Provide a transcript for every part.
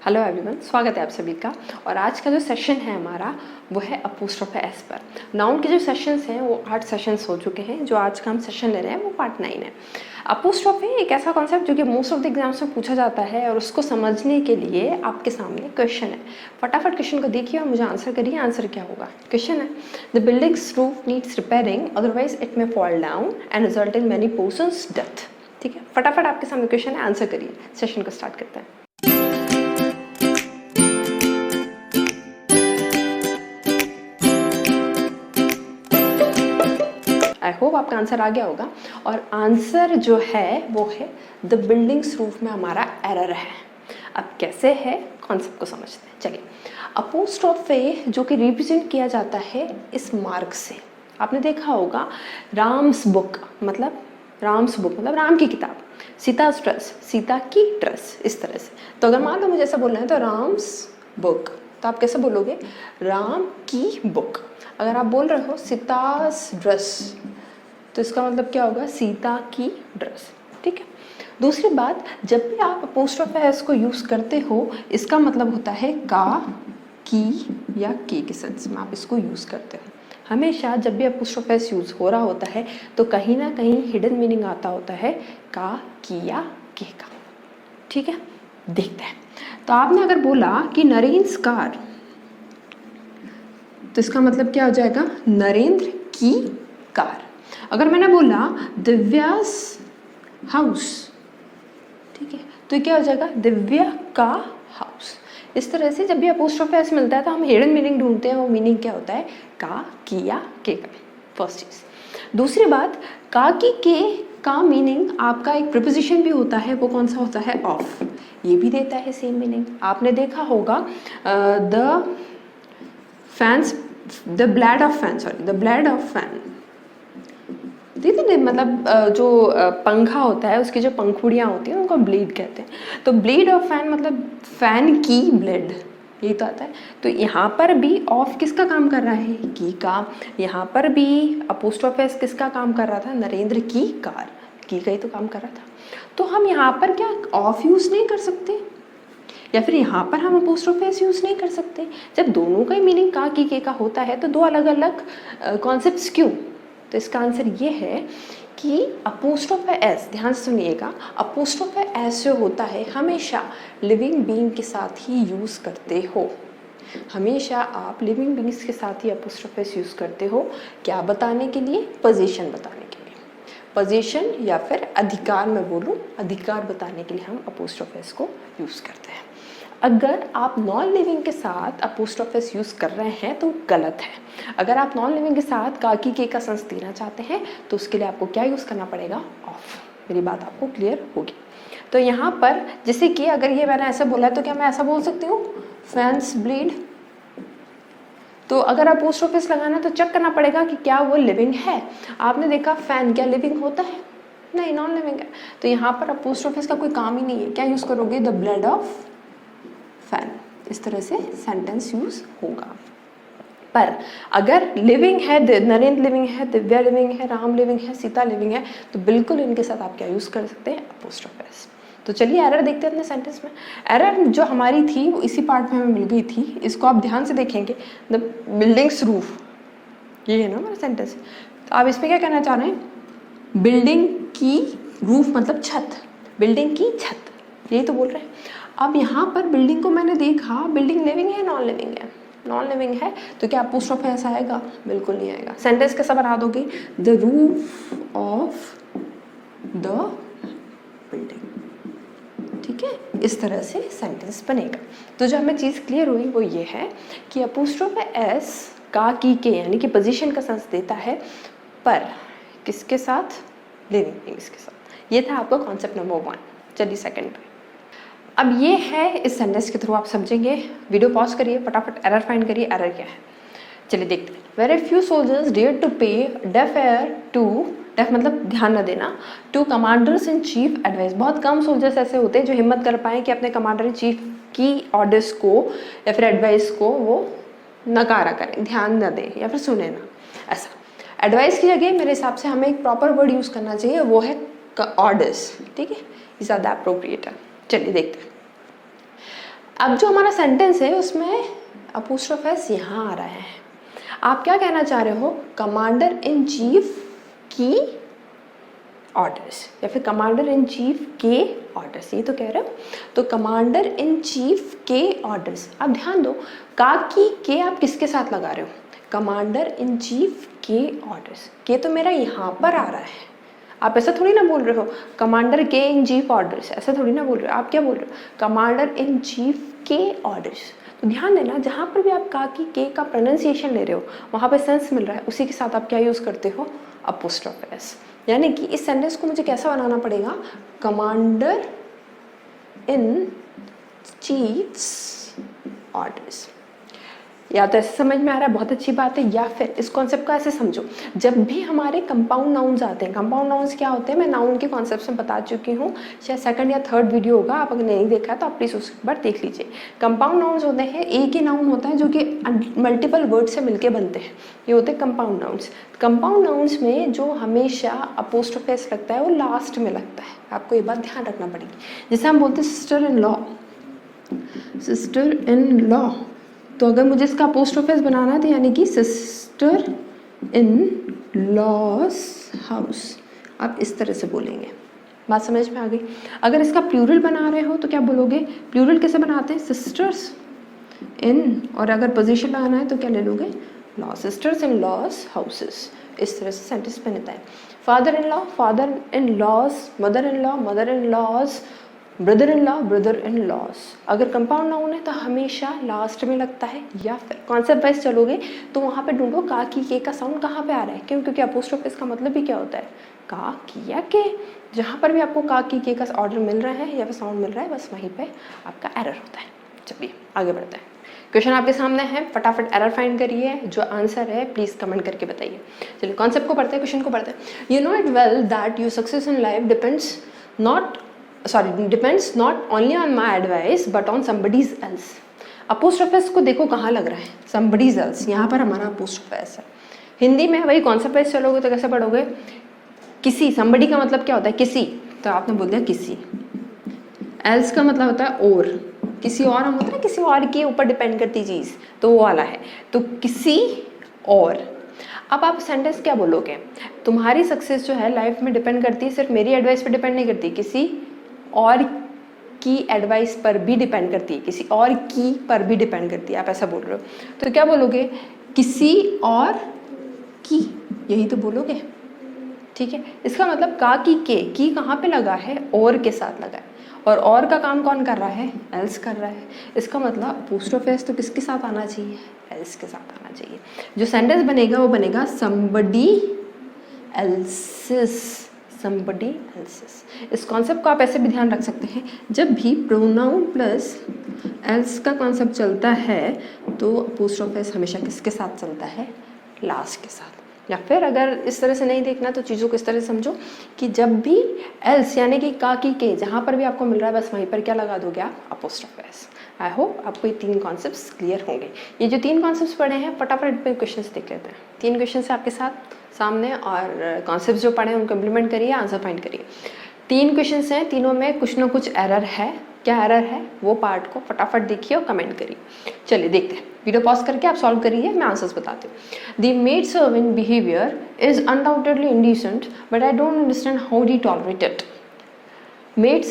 Hello everyone, स्वागत है आप सभी का। और आज का जो सेशन है हमारा वो है अपोस्ट्रोफी एस पर। नाउन के जो सेशंस हैं वो 8 सेशंस हो चुके हैं। जो आज का हम सेशन ले रहे हैं वो पार्ट 9 है। अपोस्ट्रोफी एक ऐसा कॉन्सेप्ट जो कि मोस्ट ऑफ द एग्जाम्स में पूछा जाता है और उसको समझने के लिए आपके सामने क्वेश्चन है। फटाफट क्वेश्चन को देखिए और मुझे आंसर करिए। आंसर क्या होगा? क्वेश्चन है, the buildings roof needs repairing, otherwise it may fall down and result in many persons death. ठीक है, फटाफट आपके सामने क्वेश्चन है, आंसर करिए। सेशन को स्टार्ट करते हैं। आई होप आपका आंसर आ गया होगा। और आंसर जो है वो है द बिल्डिंग्स रूफ में हमारा एरर है। अब कैसे है, कॉन्सेप्ट को समझते हैं। चलिए, अपोस्ट्रोफी जो कि रिप्रेजेंट किया जाता है इस मार्क से। आपने देखा होगा राम्स बुक मतलब राम की किताब, सीता's ड्रेस, सीता की ड्रेस, इस तरह से। तो अगर मान लो मुझे ऐसा बोलना है तो राम्स बुक, तो आप कैसे बोलोगे? राम की बुक। अगर आप बोल रहे हो सीता's ड्रेस तो इसका मतलब क्या होगा? सीता की ड्रेस। ठीक है। दूसरी बात, जब भी आप अपोस्ट्रोफी एस को यूज करते हो इसका मतलब होता है का, की या के सेंस में आप इसको यूज करते हो। हमेशा जब भी अपोस्ट्रोफी एस यूज हो रहा होता है तो कहीं ना कहीं हिडन मीनिंग आता होता है का, की या के का। ठीक है, देखते हैं। तो आपने अगर बोला कि नरेंद्र कार, तो इसका मतलब क्या हो जाएगा? नरेंद्र की कार। अगर मैंने बोला दिव्यास हाउस, ठीक है, तो क्या हो जाएगा? दिव्या का हाउस। इस तरह से जब भी अपोस्ट्रोफी एस मिलता है तो हम हिडन मीनिंग ढूंढते हैं। वो मीनिंग क्या होता है? का, की या के का। फर्स्ट चीज। दूसरी बात, का की के का मीनिंग आपका एक प्रीपोजिशन भी होता है। वो कौन सा होता है? ऑफ। ये भी देता है सेम मीनिंग। आपने देखा होगा the fans, the blood of fan, sorry the blood of fan. मतलब जो पंखा होता है उसकी जो पंखुड़ियाँ होती हैं उनको ब्लीड कहते हैं। तो ब्लीड ऑफ फैन मतलब फैन की ब्लेड, यही तो आता है। तो यहाँ पर भी ऑफ किसका काम कर रहा है? की का। यहाँ पर भी अपोस्ट्रोफी एस किसका काम कर रहा था? नरेंद्र की कार, की का ही तो काम कर रहा था। तो हम यहाँ पर क्या ऑफ यूज नहीं कर सकते? या फिर यहाँ पर हम अपोस्ट्रोफी एस यूज नहीं कर सकते? जब दोनों का ही मीनिंग का, की, के का होता है तो दो अलग अलग कॉन्सेप्ट्स क्यों? तो इसका आंसर ये है कि अपोस्ट्रोफी एस, ध्यान से सुनिएगा, अपोस्ट्रोफी एस जो होता है हमेशा लिविंग बीइंग के साथ ही यूज करते हो। हमेशा आप लिविंग बीइंग्स के साथ ही अपोस्ट्रोफी एस यूज करते हो। क्या बताने के लिए? पोजीशन बताने के लिए। पोजीशन या फिर अधिकार, में बोलूँ अधिकार बताने के लिए हम अपोस्ट्रोफी एस को यूज करते हैं। अगर आप नॉन लिविंग के साथ अपोस्ट्रोफी एस यूज कर रहे हैं तो गलत है। अगर आप नॉन लिविंग के साथ का, की, के का सेंस देना चाहते हैं तो उसके लिए आपको क्या यूज करना पड़ेगा? ऑफ। मेरी बात आपको क्लियर होगी? तो यहाँ पर जैसे कि अगर ये मैंने ऐसा बोला है तो क्या मैं ऐसा बोल सकती हूँ फैंस ब्लीड? तो अगर अपोस्ट्रोफी एस लगाना है तो चेक करना पड़ेगा कि क्या वो लिविंग है। आपने देखा फैन क्या लिविंग होता है? नहीं, नॉन लिविंग है। तो यहाँ पर अपोस्ट्रोफी एस का कोई काम ही नहीं है। क्या यूज करोगे? The blood of fan. इस तरह से सेंटेंस यूज होगा। पर अगर लिविंग है, नरेंद्र लिविंग है, दिव्या लिविंग है, राम लिविंग है, सीता लिविंग है, तो बिल्कुल इनके साथ आप क्या यूज कर सकते हैं? Apostrophe S. तो चलिए एरर देखते हैं अपने सेंटेंस में। एरर जो हमारी थी वो इसी पार्ट में हमें मिल गई थी। इसको आप ध्यान से देखेंगे, द बिल्डिंग्स रूफ, ये है ना हमारा सेंटेंस। तो आप इसमें क्या कहना चाह रहे हैं? बिल्डिंग की रूफ मतलब छत, बिल्डिंग की छत, यही तो बोल रहे हैं। अब यहाँ पर बिल्डिंग को मैंने देखा, बिल्डिंग लिविंग है, नॉन लिविंग है? नॉन लिविंग है तो क्या अपोस्ट्रोफी एस आएगा? बिल्कुल नहीं आएगा। सेंटेंस कैसा बना दोगे? The roof of the building. ठीक है, इस तरह से सेंटेंस बनेगा। तो जो हमें चीज़ क्लियर हुई वो ये है कि अपोस्ट्रोफी एस का, की, के यानी कि पोजीशन का सेंस देता है, पर किसके साथ? लिविंग बीइंग्स के साथ। ये था आपका कॉन्सेप्ट नंबर 1। चलिए सेकंड पे। अब ये है, इस सेंटेंस के थ्रू आप समझेंगे। वीडियो पॉज करिए, फटाफट एरर फाइंड करिए। एरर क्या है चलिए देखते हैं। Very few soldiers dare to pay deaf ear to, deaf मतलब ध्यान न देना, to commanders in chief advice. बहुत कम सोल्जर्स ऐसे होते हैं जो हिम्मत कर पाए कि अपने कमांडर इन चीफ की ऑर्डर्स को या फिर एडवाइस को वो नकारा करें, ध्यान न दें या फिर सुने ना। ऐसा एडवाइस की जगह मेरे हिसाब से हमें एक प्रॉपर वर्ड यूज करना चाहिए, वो है ऑर्डर्स। ठीक है, इज आर द एप्रोप्रिएट। चलिए देखते हैं। अब जो हमारा सेंटेंस है उसमें अपोस्ट्रोफ एस यहाँ आ रहा है। आप क्या कहना चाह रहे हो? कमांडर इन चीफ की ऑर्डर्स या फिर कमांडर इन चीफ के ऑर्डर्स, ये तो कह रहे हो। तो कमांडर इन चीफ के ऑर्डर्स, अब ध्यान दो का की के आप किसके साथ लगा रहे हो? कमांडर इन चीफ के ऑर्डर्स, के तो मेरा यहाँ पर आ रहा है। आप ऐसा थोड़ी ना बोल रहे हो कमांडर के इन चीफ ऑर्डर्स, ऐसा थोड़ी ना बोल रहे हो। आप क्या बोल रहे हो? कमांडर इन चीफ के ऑर्डर्स। तो ध्यान देना, जहाँ पर भी आप का की के का प्रोनाउंसिएशन ले रहे हो वहाँ पे सेंस मिल रहा है, उसी के साथ आप क्या यूज़ करते हो? Apostrophe S. यानी कि इस सेंटेंस को मुझे कैसा बनाना पड़ेगा? Commander in chiefs orders. या तो ऐसे समझ में आ रहा है, बहुत अच्छी बात है, या फिर इस कॉन्सेप्ट को ऐसे समझो, जब भी हमारे कंपाउंड नाउन्स आते हैं, कंपाउंड नाउन्स क्या होते हैं मैं नाउन के कॉन्सेप्ट में बता चुकी हूँ, शायद सेकंड या थर्ड वीडियो होगा, आप अगर नहीं देखा तो आप प्लीज़ उस बार देख लीजिए। कंपाउंड नाउन्स होते हैं, एक ही नाउन होता है जो कि मल्टीपल वर्ड से मिलकर बनते हैं, ये होते हैं कंपाउंड नाउन्स। कंपाउंड नाउन्स में जो हमेशा अपोस्ट्रोफ एस लगता है वो लास्ट में लगता है, आपको ये बात ध्यान रखना पड़ेगी। जैसे हम बोलते हैं sister in law, sister in law, तो अगर मुझे इसका अपोस्ट्रोफ एस बनाना है तो यानी कि सिस्टर इन लॉस हाउस, आप इस तरह से बोलेंगे। बात समझ में आ गई? अगर इसका प्लूरल बना रहे हो तो क्या बोलोगे? प्लूरल कैसे बनाते हैं? सिस्टर्स इन, और अगर पोजीशन लगाना है तो क्या ले लोगे? लॉ, सिस्टर्स इन लॉस हाउसेस। इस तरह से सेंटेंस बनता है। Father in law, father in loss, mother in law, mother in loss, brother in law, brother in loss. अगर कंपाउंड नाउन है तो हमेशा लास्ट में लगता है, या फिर कॉन्सेप्ट वाइज चलोगे तो वहाँ पे ढूंढो का की के का साउंड कहाँ पे आ रहा है। क्यों? क्योंकि अपोस्ट्रोफ इसका मतलब भी क्या होता है? का की या के। जहाँ पर भी आपको का की के का ऑर्डर मिल रहा है या फिर साउंड मिल रहा है, बस वहीं पे आपका एरर होता है। चलिए आगे बढ़ते हैं। क्वेश्चन आपके सामने है, फटाफट एरर फाइंड करिए, जो आंसर है प्लीज कमेंट करके बताइए। चलिए कॉन्सेप्ट को पढ़ते हैं, क्वेश्चन को पढ़ते हैं। You know it well that your success in life depends not only on my advice but on somebody's else। Apostrophe S को देखो कहाँ लग रहा है? somebody's else, यहाँ पर हमारा अपोस्ट्रोफ एस है। हिंदी में वही कॉन्सेप्ट वाइज चलोगे तो कैसे पढ़ोगे? किसी, somebody का मतलब क्या होता है? किसी, तो आपने बोल दिया किसी। else का मतलब होता है और, किसी और हम होता है किसी और के ऊपर डिपेंड करती चीज़, तो वो वाला है, तो किसी और। अब आप सेंटेंस क्या बोलोगे? तुम्हारी सक्सेस जो है लाइफ में डिपेंड करती है, सिर्फ मेरी एडवाइस पर डिपेंड नहीं करती, किसी और की एडवाइस पर भी डिपेंड करती है, किसी और की पर भी डिपेंड करती है। आप ऐसा बोल रहे हो तो क्या बोलोगे? किसी और की, यही तो बोलोगे। ठीक है, इसका मतलब का की कहाँ पे लगा है? और के साथ लगा है, और का काम कौन कर रहा है? एल्स कर रहा है। इसका मतलब अपोस्ट्रोफ एस तो किसके साथ आना चाहिए? एल्स के साथ आना चाहिए। जो सेंटेंस बनेगा वो बनेगा somebody else's, somebody else's। इस कॉन्सेप्ट को आप ऐसे भी ध्यान रख सकते हैं, जब भी प्रोनाउन प्लस एल्स का कॉन्सेप्ट चलता है तो अपोस्ट्रोफ एस हमेशा किसके साथ चलता है? लास्ट के साथ। या फिर अगर इस तरह से नहीं देखना तो चीज़ों को इस तरह से समझो कि जब भी एल्स यानी कि का की के जहाँ पर भी आपको मिल रहा है, बस वहीं पर क्या लगा दोगे आप? Apostrophe S. आई होप आपको ये 3 कॉन्सेप्ट्स क्लियर होंगे। ये जो 3 कॉन्सेप्ट्स पढ़े हैं फटाफट पे क्वेश्चन देख लेते हैं। 3 क्वेश्चन है आपके साथ सामने, और कॉन्सेप्ट जो पढ़े हैं उनको इम्प्लीमेंट करिए, आंसर फाइंड करिए। 3 क्वेश्चन हैं, तीनों में कुछ ना कुछ एरर है। क्या एरर है वो पार्ट को फटाफट देखिए और कमेंट करिए। चलिए देखते हैं, वीडियो पॉज करके आप सॉल्व करिए, मैं आंसर्स बताती हूँ। The maid servant behaviour is undoubtedly indecent but I don't understand how D tolerate it. Maid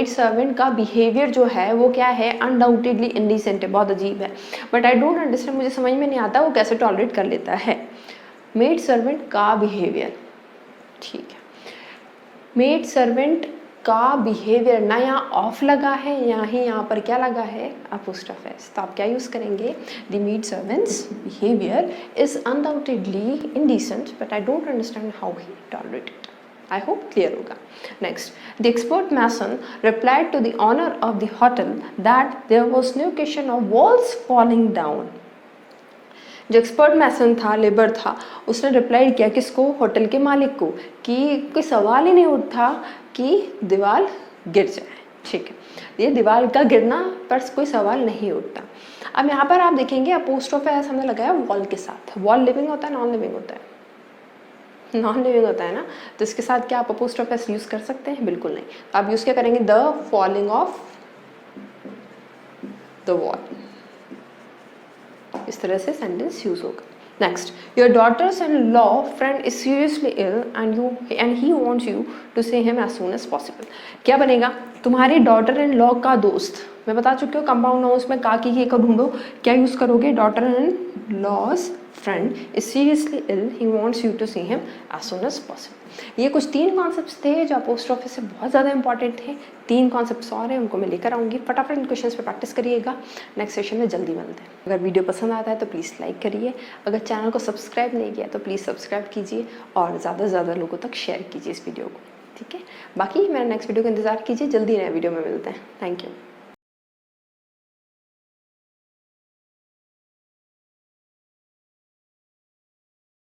servant का बिहेवियर जो है वो क्या है? अनडाउटेडली इंडिसेंट है, बहुत अजीब है। बट आई डोंट अंडरस्टैंड, मुझे समझ में नहीं आता वो कैसे टॉलरेट कर लेता है। मेड सर्वेंट का बिहेवियर, ठीक है, मेड सर्वेंट का बिहेवियर ना यहाँ ऑफ लगा है, यहाँ पर क्या लगा है? Apostrophe S. तो आप क्या यूज़ करेंगे? The maid servant's behaviour is undoubtedly indecent but I don't understand how he tolerate it. I hope clear होगा। Next, the expert mason replied to the owner of the hotel that there was no question of walls falling down. जो expert mason था, labour था, उसने reply किया किसको? Hotel के मालिक को, कि कोई सवाल ही नहीं उठता कि दीवार गिर जाए। ठीक है, ये दीवार का गिरना पर कोई सवाल नहीं उठता। अब यहाँ पर आप देखेंगे अपोस्ट्रोफ एस हमने लगाया वॉल के साथ। वॉल लिविंग होता है, नॉन लिविंग होता है? नॉन लिविंग होता है ना, तो इसके साथ क्या आप अपोस्ट्रोफ एस यूज़ कर सकते हैं? बिल्कुल नहीं। तो आप यूज़ क्या करेंगे? The falling of the wall. इस तरह से सेंटेंस यूज होगा। Next, your daughters in law friend is seriously ill and he wants you to see him as soon as possible. क्या बनेगा? तुम्हारी डॉटर इन लॉ का दोस्त, मैं बता चुकी हूँ कंपाउंड नाउन्स में का की को ढूंढो, क्या यूज करोगे? Daughter in laws friend is seriously ill, he wants you to see him as soon as possible. ये कुछ 3 कॉन्सेप्ट्स थे जो अपोस्ट्रोफी से बहुत ज़्यादा इंपॉर्टेंट थे। 3 कॉन्सेप्ट्स और हैं, उनको मैं लेकर आऊँगी। फटाफट इन क्वेश्चंस पे प्रैक्टिस करिएगा। नेक्स्ट सेशन में जल्दी मिलते हैं। अगर वीडियो पसंद आता है तो प्लीज़ लाइक करिए। अगर चैनल को सब्सक्राइब नहीं किया तो प्लीज़ सब्सक्राइब कीजिए और ज़्यादा से ज़्यादा लोगों तक शेयर कीजिए इस वीडियो को, ठीक है? बाकी मेरा नेक्स्ट वीडियो का इंतज़ार कीजिए। जल्दी नए वीडियो में मिलते हैं। Thank you.